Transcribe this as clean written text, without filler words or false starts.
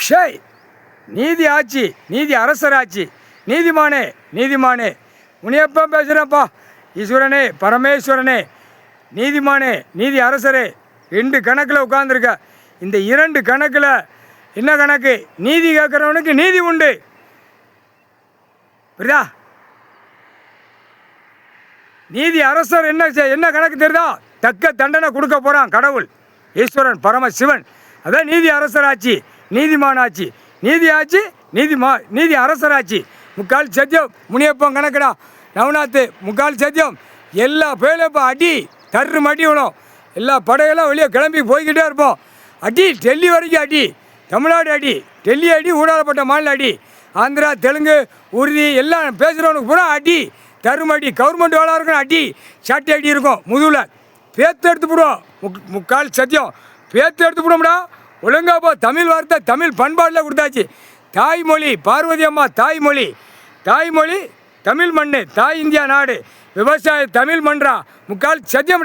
ஷேய் நீதி ஆட்சி, நீதி அரசராட்சி, நீதிமானே நீதிமானே. முனியப்பா பேசுகிறேன்ப்பா. ஈஸ்வரனே பரமேஸ்வரனே, நீதிமானே நீதி அரசரே, 2 கணக்கில் உட்காந்துருக்க. இந்த 2 கணக்கில் என்ன கணக்கு? நீதி கேட்குறவனுக்கு நீதி உண்டு. புரியுதா? நீதி அரசர் என்ன கணக்கு தெரியுதா? தக்க தண்டனை கொடுக்க போகிறான் கடவுள் ஈஸ்வரன் பரமசிவன். அதான் நீதி அரசராட்சி, நீதிமானாட்சி, நீதி ஆட்சி, நீதி அரசராட்சி. முக்கால் சத்தியம் முனியப்பன் கணக்குடா. நவநாத்து முக்கால் சத்தியம். எல்லா பேரும் இப்போ அடி தர்று மடி விடும். எல்லா படையெல்லாம் வெளியே கிளம்பி போய்கிட்டே இருப்போம். அடி டெல்லி வரைக்கும் அடி, தமிழ்நாடு அடி, டெல்லி அடி, ஊடாடப்பட்ட மாநில அடி, ஆந்திரா தெலுங்கு உறுதி எல்லாம் பேசுகிறவனுக்கு பூரா அடி தருமடி. கவர்மெண்ட் வேலை இருக்கும் அடி, சட்டை அடி இருக்கும் முதுகில். பேத்து எடுத்து போடுவோம். முக்கால் சத்தியம் பேத்து எடுத்து போடும்டா. ஒழுங்காப்போ தமிழ் வார்த்தை தமிழ் பண்பாடில் கொடுத்தாச்சு. தாய்மொழி பார்வதி அம்மா தாய்மொழி, தாய்மொழி தமிழ் மண்ணு, தாய் இந்தியா நாடு, விவசாய தமிழ் மன்றா. முக்கால் சத்தியம்.